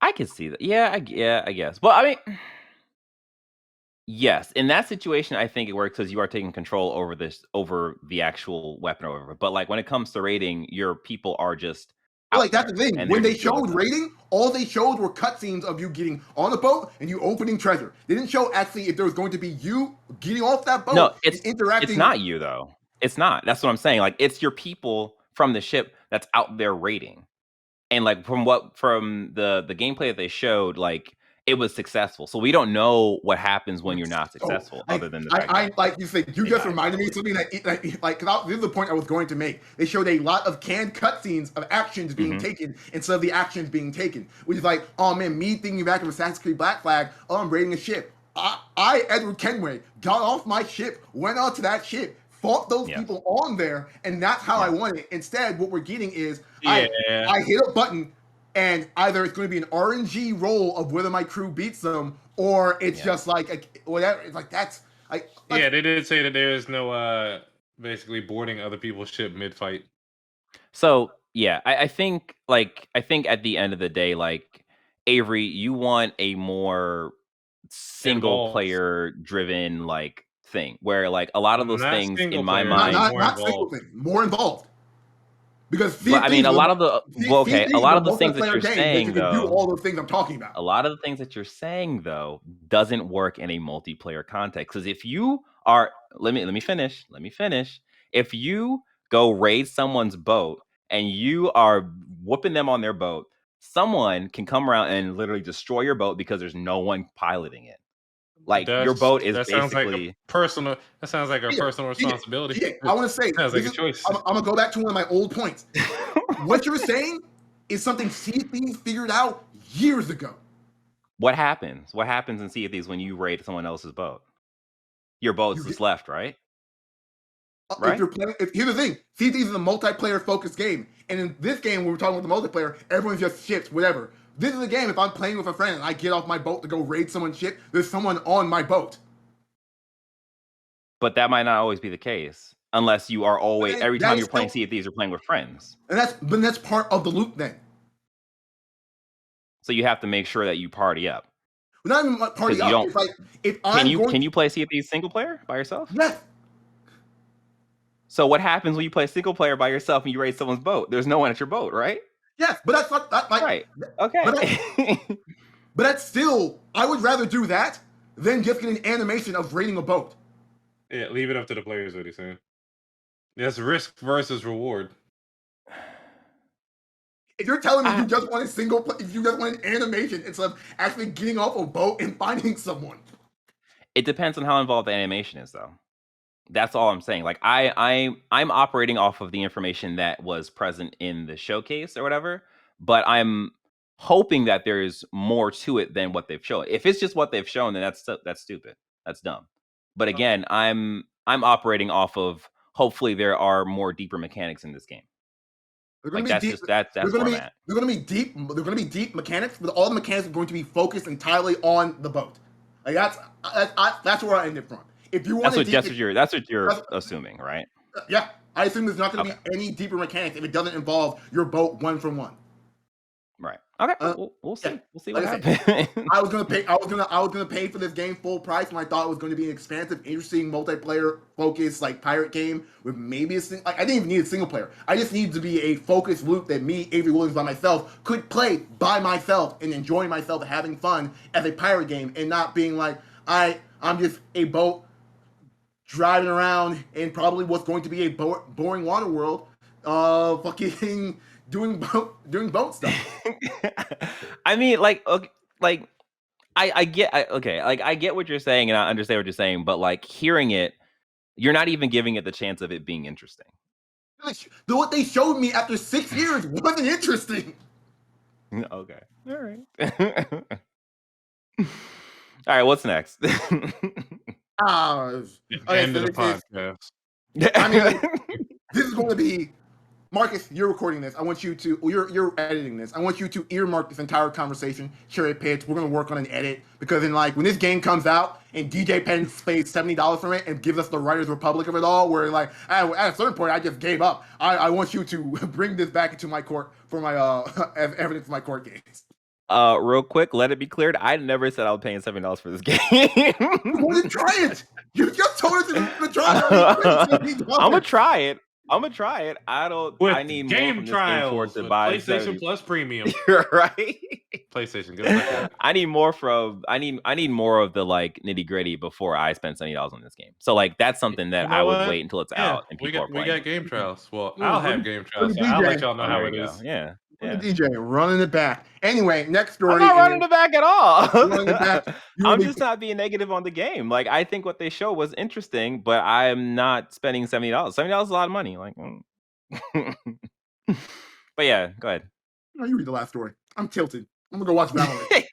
I can see that. Yeah, I guess. But I mean, yes, in that situation, I think it works because you are taking control over the actual weapon or whatever. But like when it comes to raiding, your people are just But out like that's the there, thing. and When they're they just building showed them. raiding, all they showed were cutscenes of you getting on a boat and you opening treasure. They didn't show actually if there was going to be you getting off that No, boat and it's interacting. not you though. It's not. That's what I'm saying. Like it's your people from the ship that's out there raiding. And like from the gameplay that they showed, like it was successful. So we don't know what happens when you're not So successful, like other than the fact that like you said, you they just die reminded me of probably. something like because this is the point I was going to make. They showed a lot of canned cutscenes of actions being Mhm. taken instead of the actions being taken, which is like, oh man, me thinking back of Assassin's Creed Black Flag. Oh, I'm raiding a ship. Edward Kenway, got off my ship, went onto that ship, fought those Yeah. people on there, and that's how I Yeah. want it. Instead, what we're getting is Yeah. I hit a button, and either it's going to be an RNG roll of whether my crew beats them, or it's Yeah. just like whatever. It's like that's like Yeah, they did say that there is no basically boarding other people's ship mid fight. So yeah, I think I think at the end of the day, like Avery, you want a more single Involved. player driven like thing where like a lot of those Not things in single my player, not like mind. not more not single involved. thing, more involved. Because Sea But of I mean, Thieves a is lot of the well, Sea of okay, a Thieves is lot a of the things that multiplayer you're game that saying you can do though, all those things I'm talking about. a lot of the things that you're saying though doesn't work in a multiplayer context. Because if you are, let me finish. Let me finish. If you go raid someone's boat and you are whooping them on their boat, someone can come around and literally destroy your boat because there's no one piloting it. Like your boat is That sounds like a basically personal. That sounds like a Yeah, personal responsibility. I want to say Sounds like this a is. choice. I'm gonna go back to one of my old points. What you're saying is something Sea of Thieves figured out years ago. what happens? What happens in Sea of Thieves when you raid someone else's boat? Your boat's You get, just left, right? if Right? you're playing, here's the thing: Sea of Thieves is a multiplayer focused game, and in this game, when we're talking about the multiplayer, everyone's just ships, whatever. This is a game. If I'm playing with a friend and I get off my boat to go raid someone's ship, there's someone on my boat. But that might not always be the case, unless you are always every That time is you're playing still, Sea of Thieves, you're playing with friends. and that's part of the loop. Then So you have to make sure that you party up. we're not even like party Because you up. don't It's like if I'm going, can you play Sea of Thieves single player by yourself? yes, So what happens when you play single player by yourself and you raid someone's boat? There's no one at your boat, right? yes, but that's not that like, Right. but that, Okay. but that's still. I would rather do that than just get an animation of raiding a boat. Yeah, leave it up to the players. What he's saying. That's risk versus reward. If you're telling me I, you just want a single, if you just want an animation instead of actually getting off a boat and finding someone, it depends on how involved the animation is, though. That's all I'm saying. Like I'm operating off of the information that was present in the showcase or whatever, but I'm hoping that there's more to it than what they've shown. If it's just what they've shown, then that's stupid. That's dumb. But again, I'm operating off of hopefully there are more deeper mechanics in this game. they're going Like to be that's deep. just that's where I'm at. They're going to be deep. They're going to be deep mechanics, but all the mechanics are going to be focused entirely on the boat. Like that's where I ended from. If you want That's what you're that's- assuming, right? yeah, I assume there's not going to Okay. be any deeper mechanics if it doesn't involve your boat one for one. Right. Okay. Uh, We'll yeah, see. We'll see like what I said, happens. I was gonna pay. I was gonna pay for this game full price, and I thought it was going to be an expansive, interesting multiplayer focused like pirate game with maybe like I didn't even need a single player. I just needed to be a focused loop that me, Avery Williams, by myself could play by myself and enjoy myself and having fun as a pirate game, and not being like I'm just a boat driving around in probably what's going to be a boring water world, fucking doing boat stuff. I mean, like, okay, like I get, okay, like I get what you're saying, and I understand what you're saying, but like hearing it, you're not even giving it the chance of it being interesting. What they showed me after 6 years wasn't interesting. Okay, all right, all right. What's next? Okay, End so of the this is, podcast. I mean, this is going to be Marcus. You're recording this. I want you to. You're editing this. I want you to earmark this entire conversation. Cherry pitch. We're going to work on an edit because in like when this game comes out and DJ Penn pays $70 for it and gives us the Writers Republic of it all, where like at a certain point I just gave up. I want you to bring this back into my court for my evidence for my court case. Real quick, let it be cleared. I never said I was paying $7 for this game. You want to try it? You just told us to try it. I'm gonna try it. I'm gonna try it. With I need more game from this game for it trials to with buy PlayStation 70. Plus Premium. You're right. PlayStation, good luck with that. I need more from. I need more of the like nitty gritty before I spend $70 on this game. So like that's something that You I know would what? wait until it's Yeah, out and people are we playing got it. game trials. Well, I'll Look have at game look trials, at so I'll let DJ. y'all know Oh, how there it you go. is. Yeah, Look at yeah. DJ running it back. Anyway, next I'm story not is running it back at all. running it back. You will I'm be just not being negative on the game. Like I think what they show was interesting, but I'm not spending $70. $70 is a lot of money. Like, but yeah, go ahead. no, you read the last story. I'm tilted. I'm gonna go watch Valorant.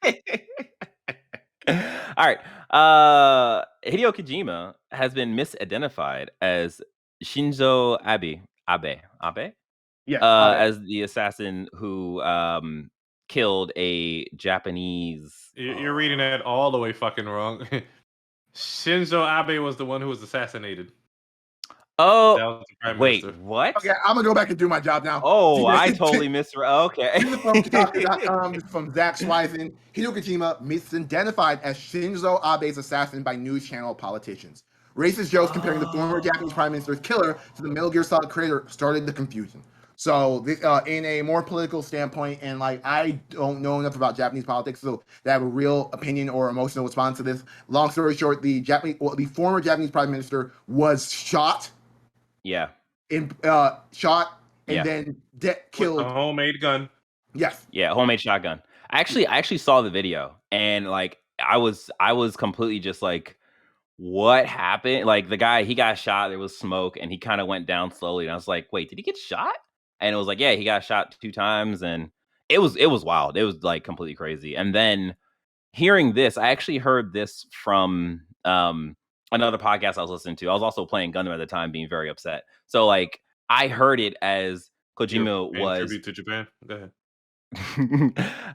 All right. Hideo Kojima has been misidentified as Shinzo Abe, Yes, Abe. as the assassin who killed a Japanese. You're reading that all the way fucking wrong. Shinzo Abe was the one who was assassinated. That Oh, was the prime wait, minister. what? Okay, I'm gonna go back and do my job now. Oh, DJ, I totally misread. Okay. This is from Kotaku.com. This is from Zach Swisen. Hideo Kojima misidentified as Shinzo Abe's assassin by news channel politicians. Racist jokes comparing the former Japanese Prime Minister's killer to the Metal Gear Solid creator started the confusion. So, in a more political standpoint, and like I don't know enough about Japanese politics, so to have a real opinion or emotional response to this. Long story short, the former Japanese Prime Minister was shot Yeah. and Yeah. then With killed. a homemade gun. Yes. Yeah, homemade shotgun. I actually saw the video and like I was completely just like, what happened? Like the guy, he got shot, there was smoke, and he kind of went down slowly. And I was like, wait, did he get shot? And it was like, yeah, he got shot 2 times, and it was wild. It was like completely crazy. And then hearing this, I actually heard this from another podcast I was listening to. I was also playing Gundam at the time, being very upset. So like I heard it as You're Kojima paying was tribute to Japan. Go ahead.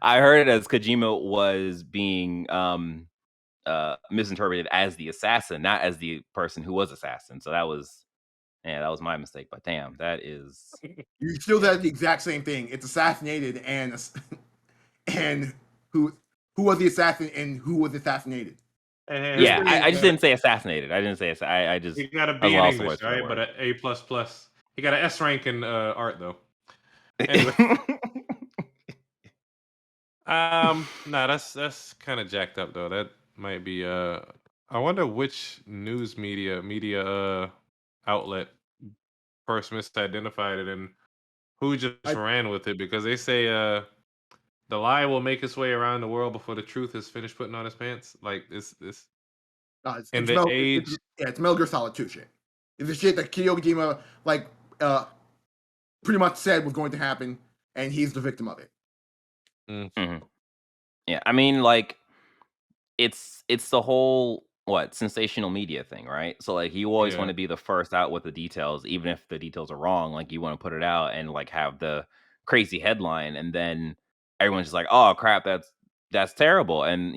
I heard it as Kojima was being misinterpreted as the assassin, not as the person who was assassin. So that was my mistake. But damn, that is You still said the exact same thing. It's assassinated and who was the assassin and who was assassinated. And yeah. I just didn't say assassinated. I didn't say I just he got a I B in lost the English, words for that right? But word. an A++. He got an S rank in art though. Anyway. Nah, that's kind of jacked up though. That might be I wonder which news media outlet first misidentified it and who just ran with it, because they say the lie will make its way around the world before the truth is finished putting on his pants. Like this in the age. It's Metal Gear Solid 2 shit. It's the shit that Hideo Kojima like pretty much said was going to happen, and he's the victim of it. Mm-hmm. Yeah, I mean, like it's the whole sensational media thing, right? So like you always want Yeah. to be the first out with the details, even if the details are wrong. Like you want to put it out and like have the crazy headline, and then everyone's just like, "Oh crap, that's terrible." And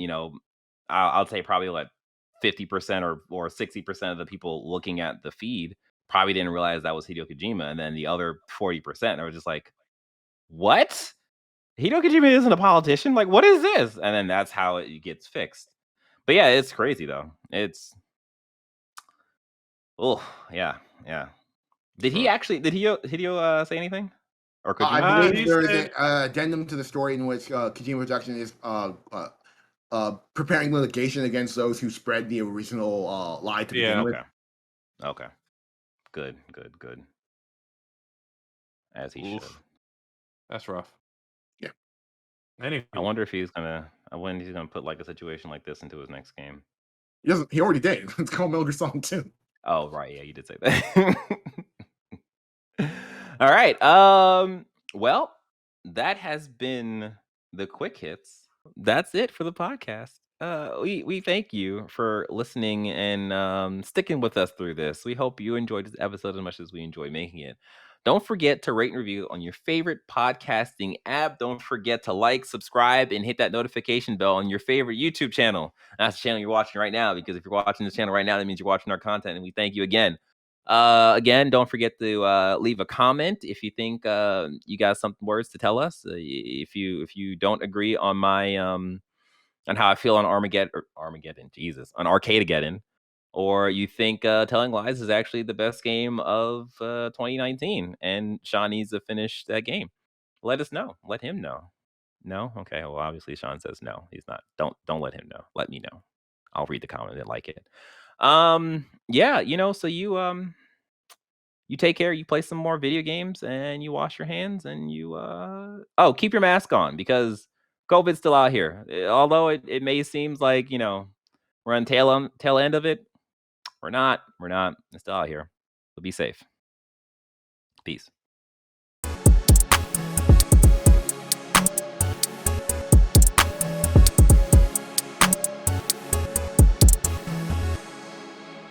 I'll say probably like 50% or 60% of the people looking at the feed probably didn't realize that was Hideo Kojima, and then the other 40% are just like, "What? Hideo Kojima isn't a politician? Like, what is this?" And then that's how it gets fixed. But yeah, it's crazy though. It's yeah. Did he Hideo say anything? Or I Kojima? believe He there is said an addendum to the story in which Kojima Production is preparing litigation against those who spread the original lie to begin with. Okay. Good. As he should. That's rough. Yeah. Anyway. I wonder if he's gonna put like a situation like this into his next game. He already did. It's called Metal Gear Solid 2. Oh right, yeah, you did say that. All right. Well, that has been the quick hits. That's it for the podcast. We thank you for listening and sticking with us through this. We hope you enjoyed this episode as much as we enjoy making it. Don't forget to rate and review on your favorite podcasting app. Don't forget to like, subscribe, and hit that notification bell on your favorite YouTube channel. That's the channel you're watching right now, because if you're watching this channel right now, that means you're watching our content, and we thank you again. Again, don't forget to leave a comment if you think you got some words to tell us. If you don't agree on my on how I feel on Armageddon, Jesus, on Arcadegeddon, or you think Telling Lies is actually the best game of 2019, and Sean needs to finish that game. Let us know. Let him know. No? Okay. Well, obviously Sean says no. He's not. Don't let him know. Let me know. I'll read the comment and like it. Yeah, so you take care, you play some more video games, and you wash your hands, and you keep your mask on, because COVID's still out here. Although it may seems like, we're on tail end of it, we're not. It's still out here. So be safe. Peace.